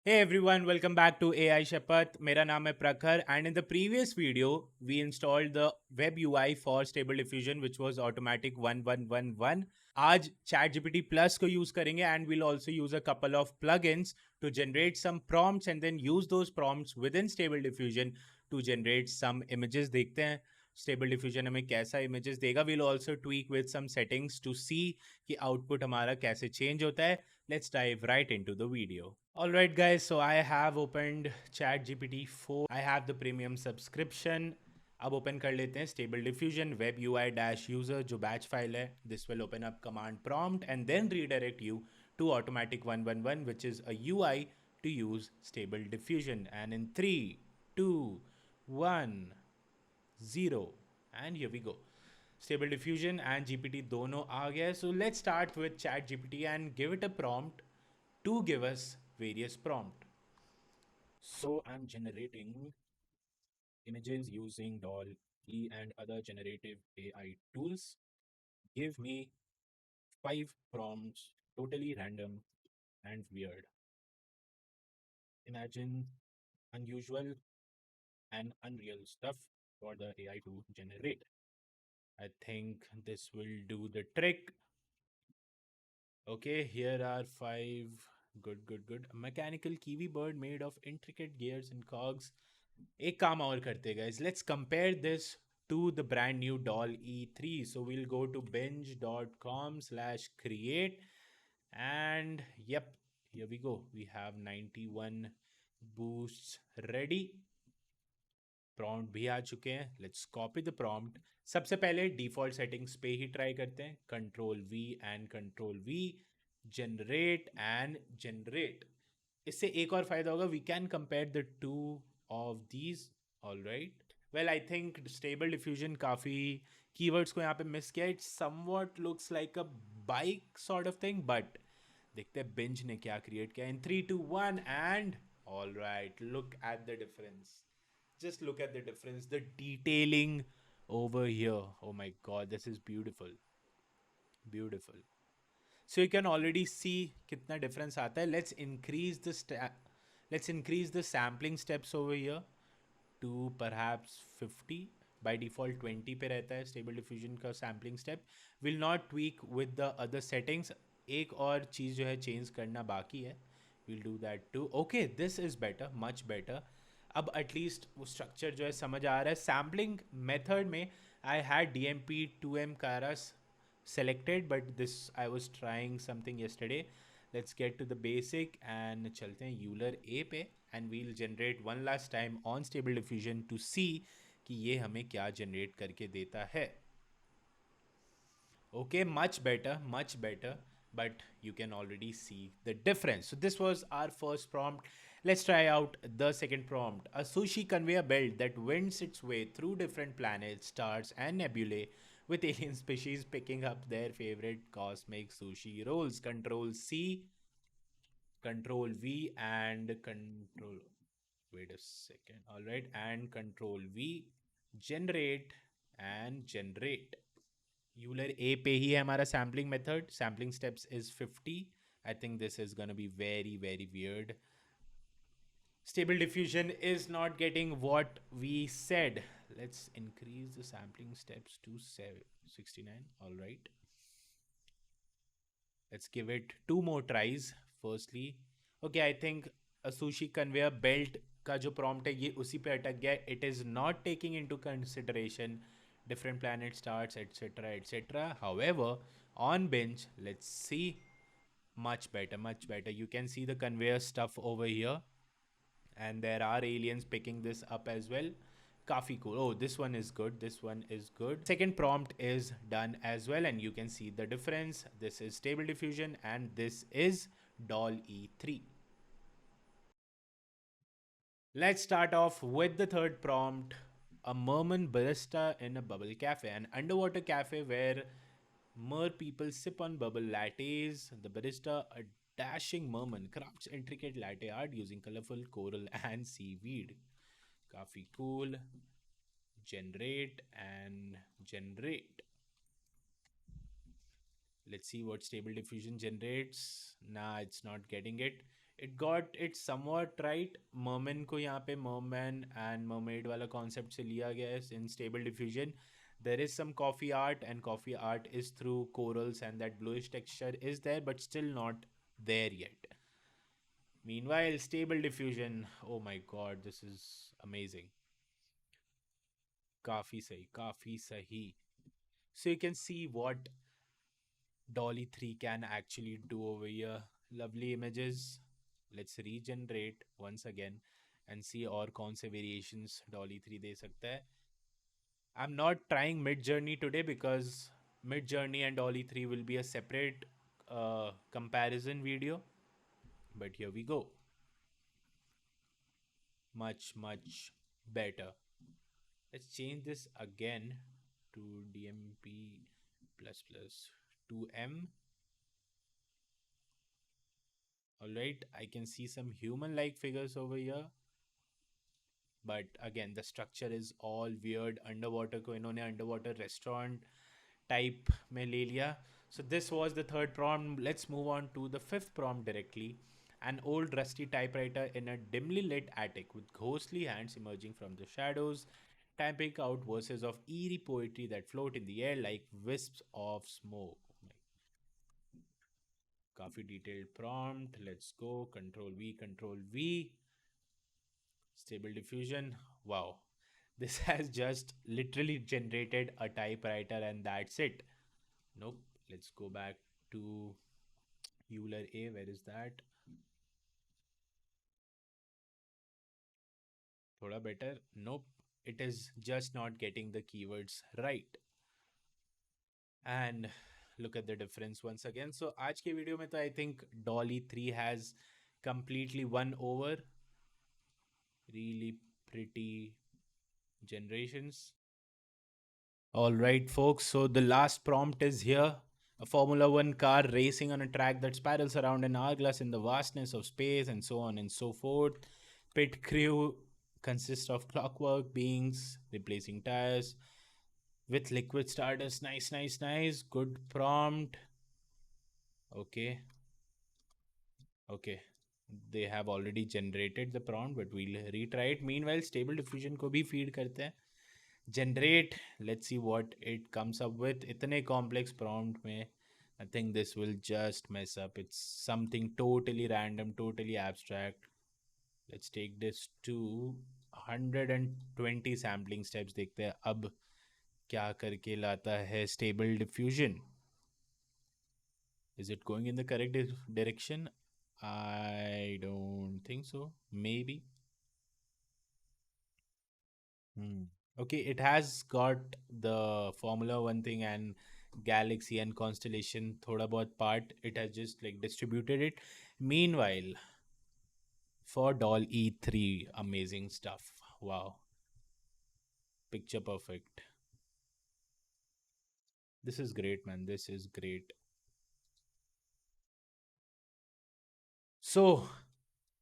Hey everyone, welcome back to AI Shapat. मेरा नाम है प्रखर and in the previous video we installed the web UI for Stable Diffusion which was automatic 1111. आज ChatGPT Plus को use करेंगे and we'll also use a couple of plugins to generate some prompts and then use those prompts within Stable Diffusion to generate some images. देखते हैं Stable Diffusion हमें कैसा images देगा. We'll also tweak with some settings to see कि output हमारा कैसे change होता है. Let's dive right into the video. Alright guys, so I have opened ChatGPT 4. I have the premium subscription. अब open कर लेते हैं Stable Diffusion web UI dash user जो batch file है. This will open up command prompt and then redirect you to automatic 111 which is a UI to use Stable Diffusion. And in 3, 2, 1, 0 and here we go. Stable Diffusion and GPT दोनों आ गया. So let's start with ChatGPT and give it a prompt to give us various prompt. So I'm generating images using Dall-E and other generative AI tools. Give me 5 prompts, totally random and weird. Imagine unusual and unreal stuff for the AI to generate. I think this will do the trick. Okay, here are 5. Good. A mechanical kiwi bird made of intricate gears and cogs. एक काम और करते guys. Let's compare this to the brand new Dall-E3. So we'll go to binge.com/create and yep, here we go. We have 91 boosts ready. Prompt भी आ चुके हैं. Let's copy the prompt. सबसे पहले डिफॉल्ट सेटिंग्स पे ही ट्राई करते हैं. Control V and control V. Generate and generate. इससे एक और फायदा होगा. We can compare the two of these. All right. Well I think Stable Diffusion काफ़ी कीवर्ड्स को यहाँ पे मिस किया. It somewhat looks like a bike sort of thing but देखते हैं बिंज ने क्या क्रिएट किया. इन 3, 2, 1 and all right. Look at the difference. Just look at the difference, the detailing over here. Oh my god, this is beautiful. So you can already see kitna difference aata hai. Let's increase the sampling steps over here to perhaps 50. By default 20 पे रहता है Stable Diffusion का sampling step. Will not tweak with the other settings. एक और चीज़ जो है change करना बाकी है. We'll do that too. Okay, this is better, much better. अब एटलीस्ट वो स्ट्रक्चर जो है समझ आ रहा है. सैम्पलिंग मेथड में I had DMP2M कारास selected but this I was trying something yesterday. Let's get to the basic and चलते हैं Euler A पे and we'll generate one last time on Stable Diffusion to see कि ये हमें क्या generate करके देता है. Okay, much better, but you can already see the difference. So this was our first prompt. Let's try out the second prompt. A sushi conveyor belt that wends its way through different planets, stars and nebulae with alien species picking up their favorite cosmic sushi rolls. Control C, Control V and Control, wait a second. All right, and Control V, generate and generate. Euler A पे ही है हमारा sampling method. Sampling steps is 50. I think this is gonna be very weird. Stable diffusion is not getting what we said. Let's increase the sampling steps to 69. All right. Let's give it 2 more tries. Firstly, okay, I think a sushi conveyor belt का जो prompt है ये उसी पे अटक गया. It is not taking into consideration different planet stars, etc. However, on bench, let's see. Much better. You can see the conveyor stuff over here, and there are aliens picking this up as well. Kafi cool. Oh, this one is good. Second prompt is done as well, and you can see the difference. This is Stable Diffusion, and this is Dall-E3. Let's start off with the third prompt. A merman barista in a bubble cafe, an underwater cafe where mer people sip on bubble lattes. The barista, a dashing merman, crafts intricate latte art using colorful coral and seaweed. Kafi cool. Generate and generate. Let's see what Stable Diffusion generates. Nah, it's not getting it. It got it somewhat right. Merman को यहाँ पे merman and mermaid वाला concept से लिया गया है in stable diffusion. There is some coffee art, and coffee art is through corals, and that bluish texture is there, but still not there yet. Meanwhile, stable diffusion. Oh my god, this is amazing. काफी सही, काफी सही. So you can see what Dolly 3 can actually do over here. Lovely images. Let's regenerate once again and see और कौन से variations Dolly 3 दे सकता है. I'm not trying mid journey today because mid journey and Dolly 3 will be a separate comparison video. But here we go. Much, much better. Let's change this again to DMP plus plus 2M. Alright, I can see some human like figures over here. But again, the structure is all weird. Underwater को इन्होंने underwater restaurant type में ले लिया. So this was the third prompt. Let's move on to the fifth prompt directly. An old rusty typewriter in a dimly lit attic with ghostly hands emerging from the shadows, typing out verses of eerie poetry that float in the air like wisps of smoke. काफी detailed prompt. Let's go. Control V, Control V. Stable diffusion. Wow. This has just literally generated a typewriter and that's it. Nope. Let's go back to Euler A. Where is that? Thoda better. Nope. It is just not getting the keywords right. And look at the difference once again. So आज के video में तो I think Dolly 3 has completely won over. Really pretty generations. All right, folks. So the last prompt is here. A Formula One car racing on a track that spirals around an hourglass in the vastness of space, and so on and so forth. Pit crew consists of clockwork beings replacing tires with liquid stardust. Nice, nice, nice. Good prompt. Okay. Okay. They have already generated the prompt, but we'll retry it. Meanwhile, stable diffusion को भी feed करते हैं. Generate. Let's see what it comes up with. इतने complex prompt में I think this will just mess up. It's something totally random, totally abstract. Let's take this to 120 sampling steps. देखते हैं अब क्या करके लाता है stable diffusion. Is it going in the correct direction? I don't think so. Maybe. Okay, it has got the Formula One thing and galaxy and constellation thoda bahut part. It has just like distributed it. Meanwhile, for Dall-E 3, amazing stuff. Wow, picture perfect. This is great, man. This is great. So,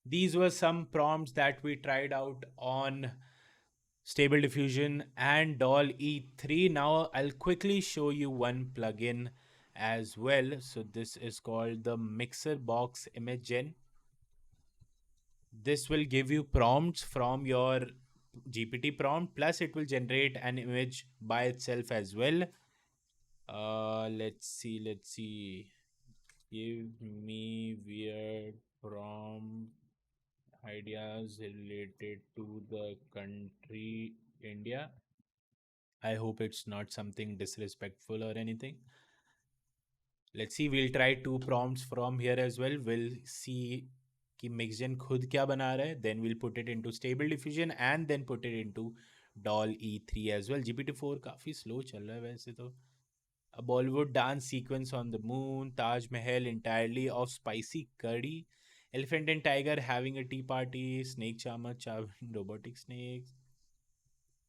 these were some prompts that we tried out on Stable Diffusion and Doll E3. Now I'll quickly show you one plugin as well. So this is called the Mixer Box Image Gen. This will give you prompts from your GPT prompt, plus it will generate an image by itself as well. Let's see. Give me weird prompt ideas related to the country India. I hope it's not something disrespectful or anything. Let's see, we'll try two prompts from here as well. We'll see कि Mixgen खुद क्या बना रहा है. Then we'll put it into Stable Diffusion and then put it into Doll E3 as well. GPT-4 काफ़ी slow चल रहा है वैसे तो. A Bollywood dance sequence on the moon. Taj Mahal entirely of spicy curry. Elephant and tiger having a tea party. Snake charmer charming robotic snakes.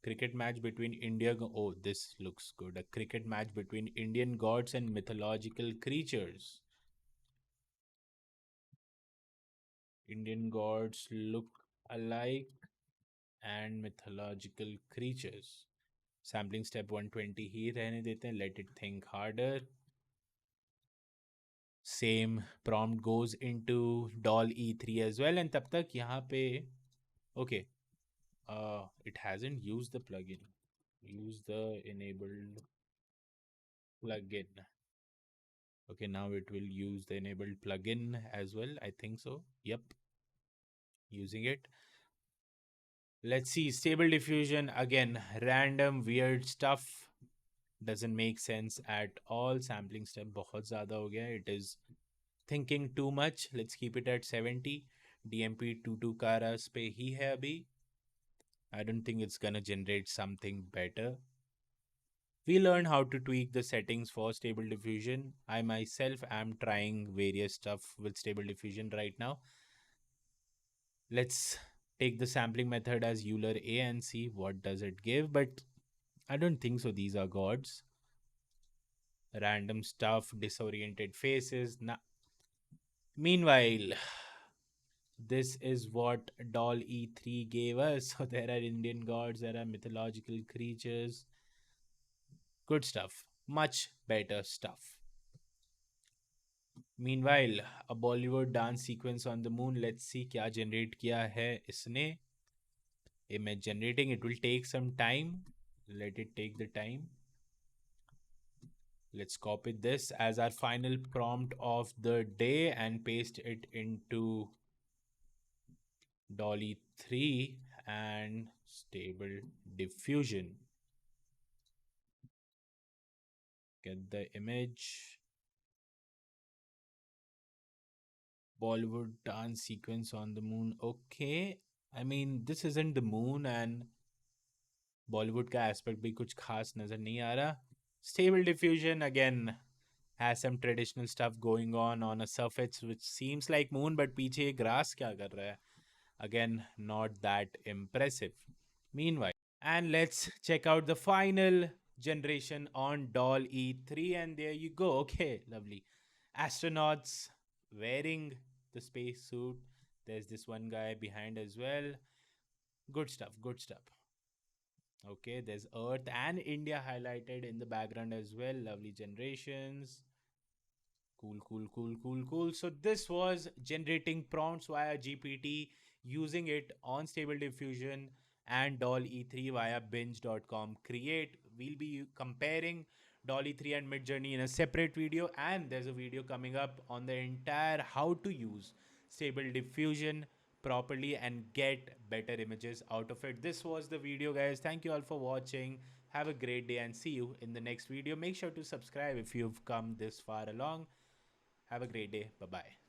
Cricket match between India. Oh, this looks good. A cricket match between Indian gods and mythological creatures. Indian gods look alike and mythological creatures. Sampling step 120 ही रहने देते हैं. Let it think harder. Same prompt goes into doll e3 as well, and तब तक यहाँ पे okay, it hasn't used the plugin. Use the enabled plugin. Okay, now it will use the enabled plugin as well. I think so. Yep, using it. Let's see. Stable diffusion again. Random weird stuff doesn't make sense at all. Sampling step बहुत ज़्यादा हो गया. It is thinking too much. Let's keep it at 70. DMP 22 का रस पे ही है अभी. I don't think it's gonna generate something better. We learn how to tweak the settings for stable diffusion. I myself am trying various stuff with stable diffusion right now. Let's take the sampling method as Euler A and see what does it give. But I don't think so. These are gods. Random stuff, disoriented faces. Meanwhile, this is what Dall-E 3 gave us. So there are Indian gods, there are mythological creatures. Good stuff. Much better stuff. Meanwhile, a Bollywood dance sequence on the moon. Let's see क्या generate किया है इसने. Image generating. It will take some time. Let it take the time. Let's copy this as our final prompt of the day and paste it into Dall-E 3 and Stable Diffusion. Get the image. Bollywood dance sequence on the moon. Okay. I mean, this isn't the moon and Bollywood का aspect भी कुछ खास नजर नहीं आ रहा. Stable diffusion again has some traditional stuff going on a surface which seems like moon, but पीछे ये grass क्या कर रहा है? Again, not that impressive. Meanwhile, and let's check out the final generation on Doll E3, and there you go. Okay, lovely. Astronauts wearing the space suit. There's this one guy behind as well. Good stuff, good stuff. Okay, there's Earth and India highlighted in the background as well. Lovely generations. Cool, cool, cool, cool, cool. So this was generating prompts via GPT, using it on Stable Diffusion and Dall-E 3 via binge.com create. We'll be comparing Dall-E 3 and Midjourney in a separate video, and there's a video coming up on the entire how to use Stable Diffusion properly and get better images out of it. This was the video, guys. Thank you all for watching. Have a great day and see you in the next video. Make sure to subscribe if you've come this far along. Have a great day. Bye bye.